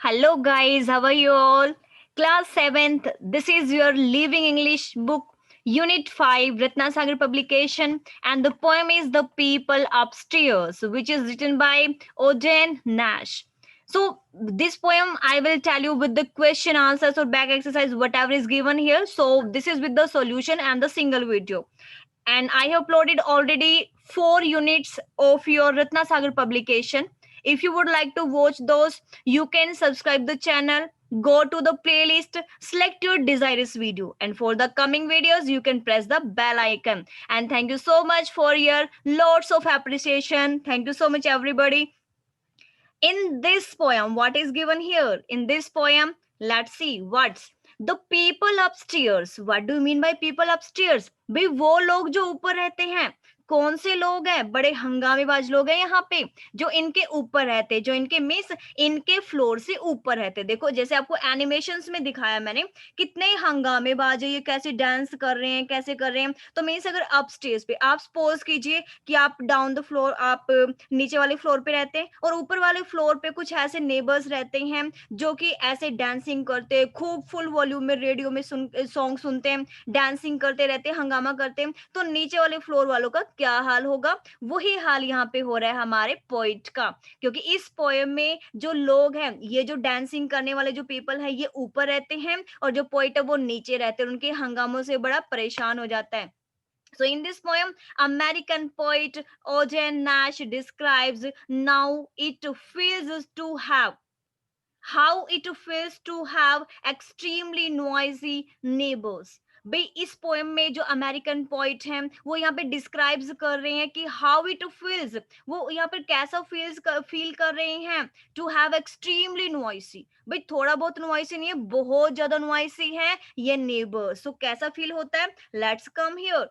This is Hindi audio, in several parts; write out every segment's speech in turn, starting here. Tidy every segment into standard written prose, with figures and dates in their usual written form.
Hello guys, how are you all? Class 7th, this is your Living English book, Unit 5, Ratnasagar publication, and the poem is The People Upstairs, which is written by Oden Nash. So, this poem I will tell you with the question answers or back exercise, whatever is given here. So, this is with the solution and the single video. And I have uploaded already 4 units of your Ratnasagar publication. If you would like to watch those, you can subscribe the channel, go to the playlist, select your desirous video, and for the coming videos you can press the bell icon. And thank you so much for your lots of appreciation. Thank you so much everybody. In this poem, what is given here? In this poem, let's see what's the people upstairs. What do you mean by people upstairs? भाई वो लोग जो ऊपर रहते हैं, कौन से लोग हैं? बड़े हंगामेबाज लोग हैं यहाँ पे, जो इनके ऊपर रहते, जो इनके मिस इनके फ्लोर से ऊपर रहते। देखो जैसे आपको एनिमेशंस में दिखाया मैंने, कितने हंगामेबाज है, ये कैसे डांस कर रहे हैं, कैसे कर रहे हैं। तो मीन्स अगर अपस्टेयर्स पे आप सपोज कीजिए कि आप डाउन द फ्लोर, आप नीचे वाले फ्लोर पे रहते हैं और ऊपर वाले फ्लोर पे कुछ ऐसे नेबर्स रहते हैं जो कि ऐसे डांसिंग करते हैं, खूब फुल वॉल्यूम में रेडियो में सॉन्ग सुनते हैं, डांसिंग करते रहते हैं, हंगामा करते हैं। तो नीचे वाले फ्लोर वालों का क्या हाल होगा? वही हाल यहाँ पे हो रहा है हमारे पोइट का, क्योंकि इस पोएम में जो लोग हैं, ये जो डांसिंग करने वाले जो पीपल है, ये ऊपर रहते हैं और जो पोइट है वो नीचे रहते हैं, उनके हंगामों से बड़ा परेशान हो जाता है। So in this poem, American poet Ojen Nash describes how it feels to have extremely noisy neighbors. भाई इस पोएम में जो अमेरिकन पोइट हैं वो यहाँ पे डिस्क्राइब्स कर रहे हैं कि हाउ इट फील्स, वो यहाँ पर कैसा फील कर रहे हैं टू हैव एक्सट्रीमली नॉइसी। भाई थोड़ा बहुत नॉइसी नहीं है, बहुत ज्यादा नॉइसी है ये नेबर्स। तो कैसा फील होता है? Let's come here.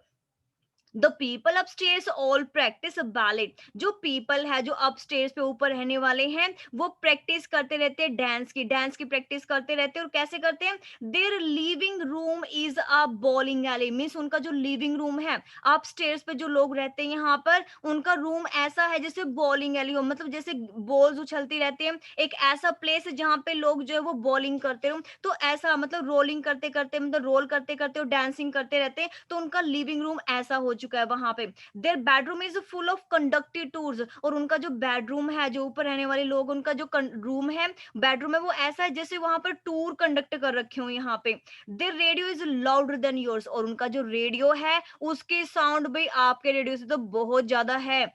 The people upstairs all practice ballot. जो पीपल है जो अपस्टेयर्स पे ऊपर रहने वाले हैं, वो प्रैक्टिस करते रहते हैं, डांस की प्रैक्टिस करते रहते हैं। और कैसे करते हैं? Their living room is a bowling alley, means उनका जो लिविंग रूम है, अपस्टेयर्स पे जो लोग रहते हैं यहाँ पर, उनका रूम ऐसा है जैसे बॉलिंग एली हो, मतलब जैसे बॉल्स उछलती रहती है, एक ऐसा प्लेस है जहाँ पे लोग जो है वो बॉलिंग करते हो। तो ऐसा मतलब रोलिंग करते करते, मतलब रोल करते करते और डांसिंग करते रहते हैं। तो उनका लिविंग रूम ऐसा हो चुका है वहां पे। Their bedroom is full of conductive tours, और उनका जो बेडरूम है, जो ऊपर रहने वाले लोग, उनका जो रूम है, बेडरूम है, वो ऐसा है जैसे वहां पर टूर कंडक्ट कर रखे हो यहाँ पे। Their radio is louder than yours, और उनका जो रेडियो है उसके साउंड भी आपके रेडियो से तो बहुत ज्यादा है।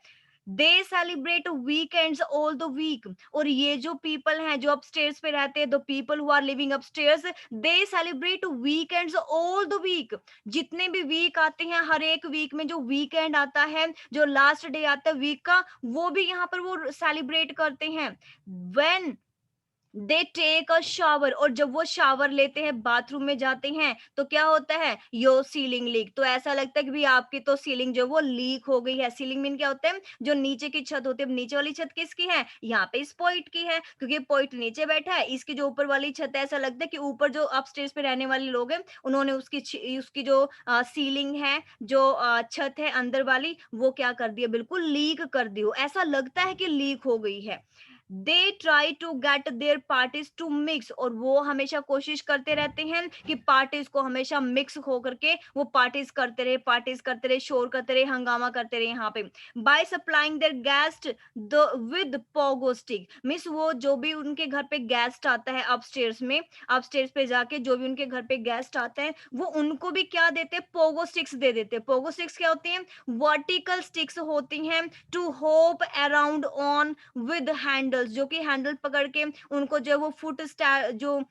They celebrate weekends all the week, और ये जो पीपल हैं जो अपस्टेयर्स पे रहते हैं, the people who are living upstairs, they celebrate weekends all the week. जितने भी वीक आते हैं, हर एक वीक में जो वीकेंड आता है, जो लास्ट डे आता है वीक का, वो भी यहाँ पर वो सेलिब्रेट करते हैं। When they take a shower, और जब वो शावर लेते हैं, बाथरूम में जाते हैं, तो क्या होता है? Your ceiling leak. तो ऐसा लगता है कि भी आपकी तो सीलिंग जो वो लीक हो गई है। सीलिंग मीन क्या होता है? जो नीचे की छत होती है। नीचे वाली छत किसकी है? यहाँ पे इस पॉइंट की है, क्योंकि पॉइंट नीचे बैठा है। इसकी जो ऊपर वाली छत है, ऐसा लगता है कि ऊपर जो अपस्टेज पे रहने वाले लोग हैं, उन्होंने उसकी जो सीलिंग है, जो छत है अंदर वाली, वो क्या कर दिया? बिल्कुल लीक कर दी हो, ऐसा लगता है कि लीक हो गई है। They try to get their parties to mix, और वो हमेशा कोशिश करते रहते हैं कि पार्टीज को हमेशा मिक्स हो करके वो पार्टीज करते रहे, शोर करते रहे, हंगामा करते रहे यहाँ पे। By supplying their guest the with pogo stick, means वो जो भी उनके घर पे गेस्ट आता है अपस्टेयर्स में, अपस्टेयर्स पे जाके जो भी उनके घर पे गेस्ट आता है, वो उनको भी क्या देते हैं? पोगो स्टिक्स दे देते हैं। पोगो स्टिक्स क्या होती हैं? वर्टिकल स्टिक्स होती हैं, to hop around on with handles, जो कि हैंडल पकड़ के उनको जो है वो जो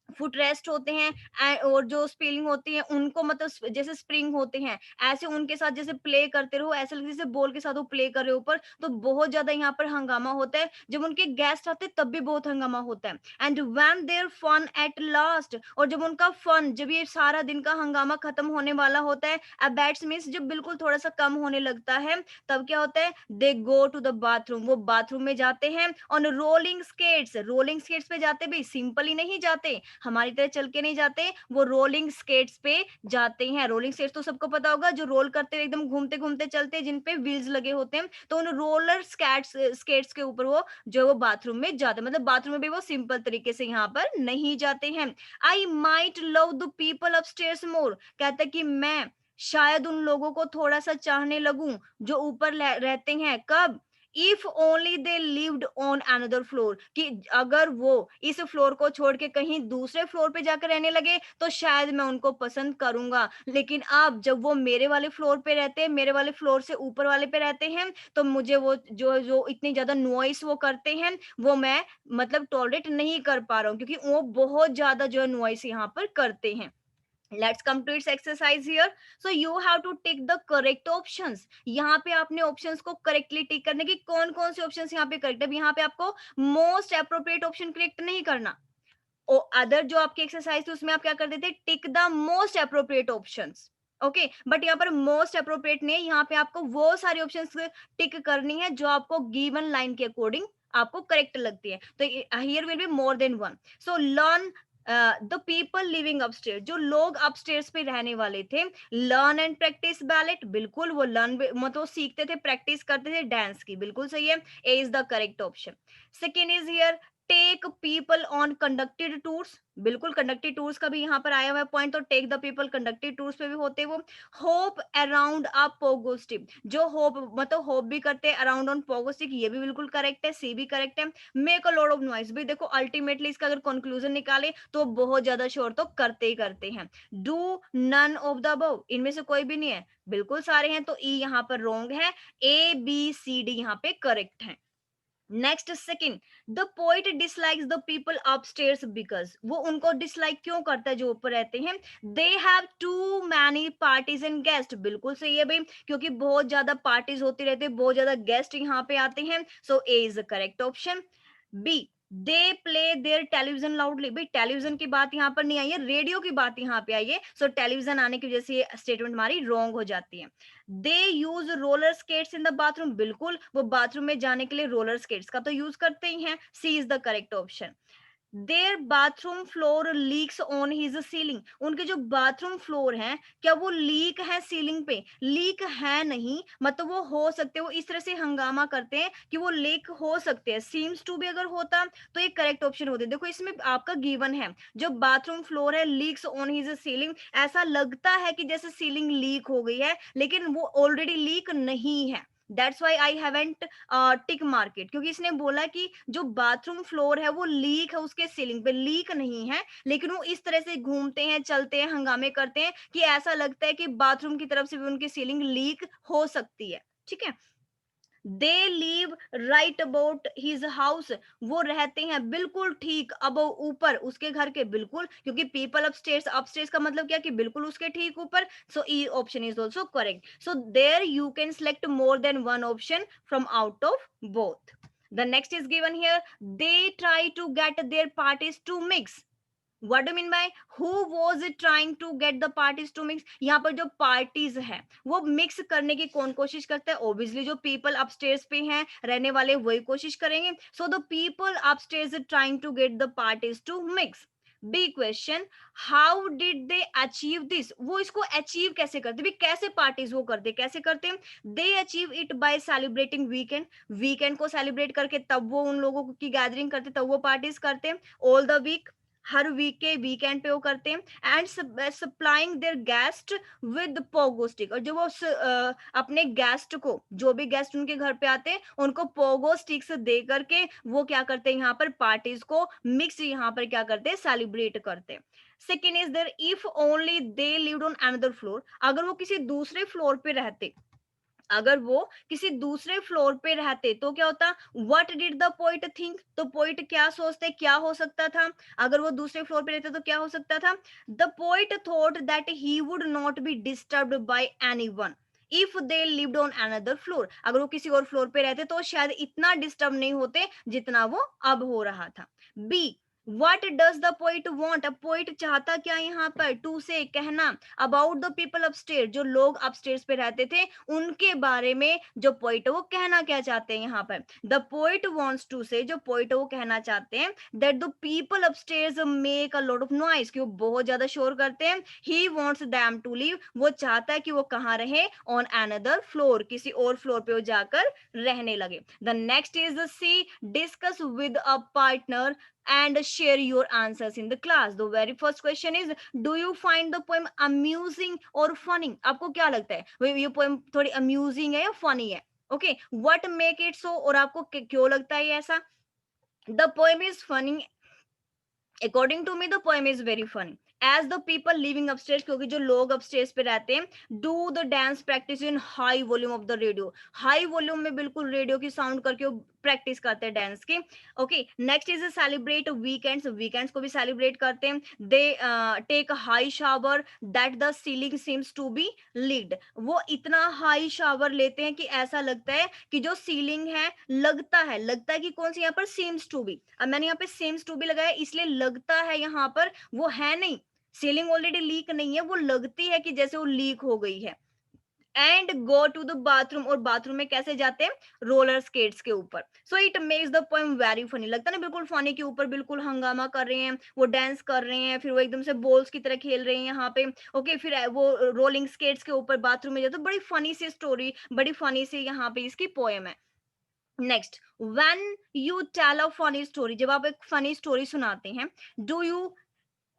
फुट रेस्ट होते हैं, और जो स्पेलिंग होती है उनको, मतलब जैसे स्प्रिंग होते हैं, ऐसे उनके साथ जैसे प्ले करते रहो, ऐसे लगता है जैसे बॉल के साथ वो प्ले कर रहे हो ऊपर। तो बहुत ज्यादा यहाँ पर हंगामा होता है। जब उनके गेस्ट आते हैं तब भी बहुत हंगामा होता है। And when their fun at last, और जब उनका फन, जब ये सारा दिन का हंगामा खत्म होने वाला होता है, अबैट्स मीन्स जब बिल्कुल थोड़ा सा कम होने लगता है, तब क्या होता है? दे गो टू द बाथरूम, वो बाथरूम में जाते हैं। On rolling skates, rolling skates पे जाते भी सिंपली नहीं जाते, हमारी तरह चल के नहीं जाते, वो रोलिंग स्केट्स पे जाते हैं। रोलिंग स्केट्स तो सबको पता होगा, जो रोल करते हुए एकदम घूमते घूमते चलते हैं, जिन पे व्हील्स लगे होते हैं। तो उन रोलर स्केट्स स्केट्स के ऊपर वो जो वो बाथरूम में जाते हैं, मतलब बाथरूम में भी वो सिंपल तरीके से यहाँ पर नहीं जाते हैं। I might love the people upstairs more, कहता है कि मैं शायद उन लोगों को थोड़ा सा चाहने लगूं जो ऊपर रहते हैं। कब? If only they lived on another floor, कि अगर वो इस फ्लोर को छोड़ के कहीं दूसरे फ्लोर पे जाकर रहने लगे तो शायद मैं उनको पसंद करूंगा। लेकिन अब जब वो मेरे वाले फ्लोर पे रहते हैं, मेरे वाले फ्लोर से ऊपर वाले पे रहते हैं, तो मुझे वो जो जो इतनी ज्यादा नॉइस वो करते हैं, वो मैं मतलब टॉलरेट नहीं कर पा रहा हूँ, क्योंकि वो बहुत ज्यादा जो है नॉइस यहाँ पर करते हैं। Let's come to its exercise here. So you have to tick the correct options. यहाँ पे आपने options को correctly tick करने की, कौन कौन से options यहाँ पे correct है। यहाँ पे आपको most appropriate option correct नहीं करना। अदर जो आपकी एक्सरसाइज थी उसमें आप क्या कर देते, tick the most appropriate options. Okay, but यहाँ पर मोस्ट अप्रोप्रिएट नहीं है, यहाँ पे आपको वो सारी ऑप्शंस टिक करनी है जो आपको गिवन लाइन के अकॉर्डिंग आपको करेक्ट लगती है। तो here will be more than one. So learn the people living upstair, जो लोग अपस्टेयर्स पे रहने वाले थे। लर्न एंड प्रैक्टिस बैलेट, बिल्कुल वो लर्न मतलब सीखते थे, प्रैक्टिस करते थे डांस की, बिल्कुल सही है, A is the correct option. Second is here take people on conducted tours, बिल्कुल कंडक्टेड टूर्स का भी यहाँ पर आया हुआ है पॉइंट, तो take the people conducted tours पे भी होते वो। Hop around a pogo stick, जो होप मतलब होप भी करते हैं अराउंड ऑन पोगो स्टिक, ये भी बिल्कुल करेक्ट है, सी भी करेक्ट है। Make a lot of noise भी देखो, अल्टीमेटली इसका अगर कंक्लूजन निकाले तो बहुत ज्यादा शोर तो करते ही करते हैं। Do none of the above, इनमें से कोई भी नहीं है, बिल्कुल सारे हैं, तो ई यहाँ पर रॉन्ग है, ए बी सी डी यहाँ पे करेक्ट है। Next second, the poet dislikes the people upstairs because, वो उनको डिसलाइक क्यों करता है जो ऊपर रहते हैं। They have too many parties and guest, बिल्कुल सही है भाई, क्योंकि बहुत ज्यादा पार्टीज होती रहती है, बहुत ज्यादा गेस्ट यहाँ पे आते हैं, so A is the correct option. B, they play their television loudly, भाई टेलीविजन की बात यहाँ पर नहीं आई है, रेडियो की बात यहाँ पे आई है, सो टेलीविजन आने की वजह से ये स्टेटमेंट हमारी रॉन्ग हो जाती है। They use roller skates in the bathroom, बिल्कुल वो बाथरूम में जाने के लिए रोलर स्केट्स का तो यूज करते ही हैं, C is the correct option. Their bathroom floor leaks on his ceiling, उनके जो बाथरूम फ्लोर है क्या वो लीक है सीलिंग पे, लीक है नहीं, मतलब वो हो सकते हैं, वो इस तरह से हंगामा करते हैं कि वो लीक हो सकते हैं, सीम्स टू भी अगर होता तो ये करेक्ट ऑप्शन होते। देखो इसमें आपका गिवन है, जो बाथरूम फ्लोर है लीक्स ऑन हिज सीलिंग, ऐसा लगता है कि जैसे सीलिंग लीक हो गई है, लेकिन वो ऑलरेडी लीक नहीं है। That's why I haven't tick market, क्योंकि इसने बोला कि जो बाथरूम फ्लोर है वो लीक है, उसके सीलिंग पे लीक नहीं है, लेकिन वो इस तरह से घूमते हैं, चलते हैं, हंगामे करते हैं कि ऐसा लगता है कि बाथरूम की तरफ से भी उनकी सीलिंग लीक हो सकती है। ठीक है, they live right about his house, वो रहते हैं बिल्कुल ठीक अब ऊपर उसके घर के, बिल्कुल, क्योंकि पीपल अपस्टेयर्स, अपस्टेयर्स का मतलब क्या कि बिल्कुल उसके ठीक ऊपर, so E option is also correct. So there you can select more than one option from out of both. The next is given here, they try to get their parties to mix, what do mean by, who was trying to get the parties to mix, यहाँ पर जो पार्टीज है वो मिक्स करने की कौन कोशिश करता है, ऑब्वियसली जो पीपल अपस्टेयर्स पे हैं रहने वाले वही कोशिश करेंगे, so the people upstairs trying to get the parties to mix. B question, how did they achieve this, वो इसको अचीव कैसे करते, भी कैसे पार्टीज वो करते, कैसे करते, they achieve it by celebrating weekend, weekend को सेलिब्रेट करके तब वो उन लोगों की गैदरिंग करते, तब वो पार्टीज करते, ऑल द वीक, हर वीक के वीकेंड पे वो करते हैं, and supplying their guest with pogo stick, और जो वो अपने गेस्ट को, जो भी गेस्ट उनके घर पे आते हैं उनको पोगो स्टिक्स दे करके वो क्या करते हैं, यहाँ पर पार्टीज को मिक्स यहाँ पर क्या करते हैं, सेलिब्रेट करते हैं। Second is there, if only they lived on another floor, अगर वो किसी दूसरे फ्लोर पे रहते, अगर वो किसी दूसरे फ्लोर पे रहते तो क्या होता, what did the poet think, तो पोइट क्या सोचते, क्या हो सकता था, अगर वो दूसरे फ्लोर पे रहते तो क्या हो सकता था, the poet thought that he would not be disturbed bye anyone if they lived on another floor, अगर वो किसी और फ्लोर पे रहते तो शायद इतना डिस्टर्ब नहीं होते जितना वो अब हो रहा था। B, What does the poet want? अब पोइट चाहता क्या यहाँ पर? टू से कहना अबाउट द पीपल अपस्टेयर, जो लोग अपस्टेयर्स पे रहते थे उनके बारे में जो पोइट है वो कहना क्या चाहते हैं यहाँ पर? द पोइट वांट्स टू से, जो पोइट है वो कहना चाहते हैं that the people upstairs make a lot of noise, कि वो बहुत ज्यादा शोर करते हैं। He wants them to leave, वो चाहता है कि वो कहाँ रहे? ऑन अनदर फ्लोर, किसी और फ्लोर पे वो जाकर रहने लगे। The next is the C, discuss with a partner and share your answers in the class. The very first question is, do you find the poem amusing or funny? आपको क्या लगता है ये पोएम थोड़ी अम्यूजिंग है या फनी है? Okay, what make it so, और आपको क्यों लगता है ये ऐसा? The poem is funny, according to me the poem is very funny as the people living upstairs, क्योंकि जो लोग अपस्टेयर्स पे रहते हैं do the dance practice in high volume of the radio, high volume में बिल्कुल रेडियो की साउंड करके वो प्रैक्टिस करते हैं डांस की। Okay, next is celebrate weekends, weekends को भी सेलिब्रेट करते हैं। They take high shower that the ceiling seems to be leaked, वो इतना हाई शावर लेते हैं कि ऐसा लगता है कि जो सीलिंग है, लगता है कि कौन सी यहाँ पर सीम्स टू बी, अब मैंने यहाँ पे सीम्स टू बी लगाया इसलिए लगता है यहाँ पर, वो है नहीं, सीलिंग ऑलरेडी लीक नहीं है, वो लगती है कि जैसे वो लीक हो गई है। And go to the bathroom, और बाथरूम में कैसे जाते हैं? रोलर स्केट्स के ऊपर। So it makes the poem very funny, लगता है ना बिल्कुल फनी, के ऊपर बिल्कुल हंगामा कर रहे हैं, वो डांस कर रहे हैं, फिर वो एकदम से बॉल्स की तरह खेल रहे हैं यहाँ पे। ओके, फिर वो रोलिंग स्केट्स के ऊपर बाथरूम में जाते, तो बड़ी फनी सी स्टोरी, बड़ी फनी सी यहाँ पे इसकी पोएम है। Next, when you tell a funny story, जब आप एक फनी स्टोरी सुनाते हैं, do you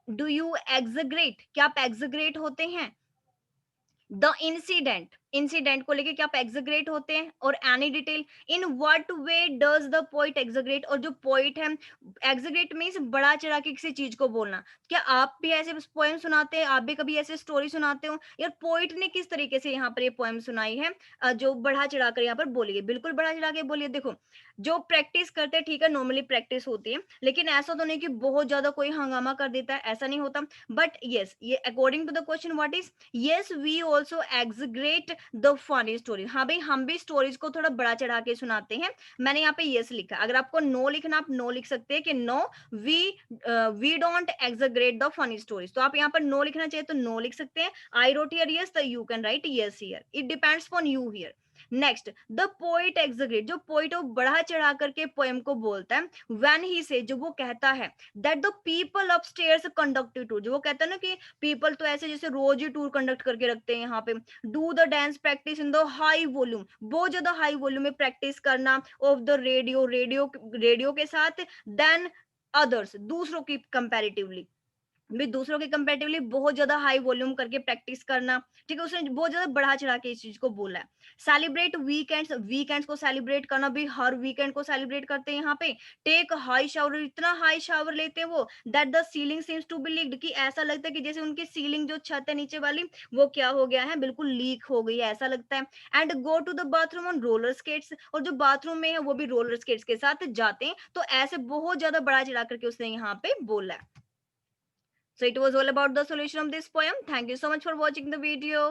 do you exaggerate, क्या आप एग्जग्रेट होते हैं? द इंसिडेंट को लेके क्या आप एग्जग्रेट होते हैं? और any detail, in what way does the poet exaggerate, और जो पोइट है, एग्जग्रेट मीन्स बड़ा चढ़ा के किसी चीज को बोलना। क्या आप भी ऐसे पोएम सुनाते हैं? आप भी कभी ऐसे स्टोरी सुनाते हो? यार पोइट ने किस तरीके से यहाँ पर ये पोएम सुनाई है, जो बढ़ा चढ़ा कर यहाँ पर बोली है, बिल्कुल बढ़ा चढ़ा के बोलिए। देखो, जो प्रैक्टिस करते हैं, ठीक है, नॉर्मली प्रैक्टिस होती है, लेकिन ऐसा तो नहीं कि बहुत ज्यादा कोई हंगामा कर देता है, ऐसा नहीं होता। बट यस, ये according to the question what is, yes we also exaggerate the funny story, हाँ भाई हम भी स्टोरीज को थोड़ा बड़ा चढ़ा के सुनाते हैं। मैंने यहाँ पे यस लिखा, अगर आपको नो लिखना, आप नो लिख सकते हैं कि no we we don't exaggerate the funny stories, तो आप यहाँ पर नो लिखना चाहिए तो नो लिख सकते हैं। आई रोट हियर यस, तो you can write yes here, it depends on you here. Next, the poet exaggerate, जो पोइट वो बढ़ा चढ़ा करके पोएम को बोलता है। व्हेन ही से, जो वो कहता है that the people upstairs conducted tour, जो वो कहता है ना कि पीपल तो ऐसे जैसे रोज ही टूर कंडक्ट करके रखते हैं यहाँ पे। Do the dance practice in the high volume, बहुत ज्यादा हाई वॉल्यूम में प्रैक्टिस करना ऑफ द रेडियो, रेडियो के साथ, देन अदर्स, दूसरों की कंपैरेटिवली भी, दूसरों के कंपैरेटिवली बहुत ज्यादा हाई वॉल्यूम करके प्रैक्टिस करना। ठीक है, उसने बहुत ज्यादा बढ़ा चढ़ा के इस चीज को बोला है। सेलिब्रेट वीकेंड्स, वीकेंड्स को सेलिब्रेट करना भी, हर वीकेंड को सेलिब्रेट करते हैं यहाँ पे। टेक हाई शावर, इतना हाई शावर लेते हैं वो that the ceiling seems to be leaked, कि ऐसा लगता है कि जैसे उनकी सीलिंग जो छत है नीचे वाली, वो क्या हो गया है, बिल्कुल लीक हो गई है, ऐसा लगता है। And go to the bathroom on roller skates, और जो बाथरूम में है वो भी रोलर स्केट्स के साथ जाते हैं, तो ऐसे बहुत ज्यादा बढ़ा चढ़ा करके उसने यहाँ पे बोला है। So it was all about the solution of this poem. Thank you so much for watching the video.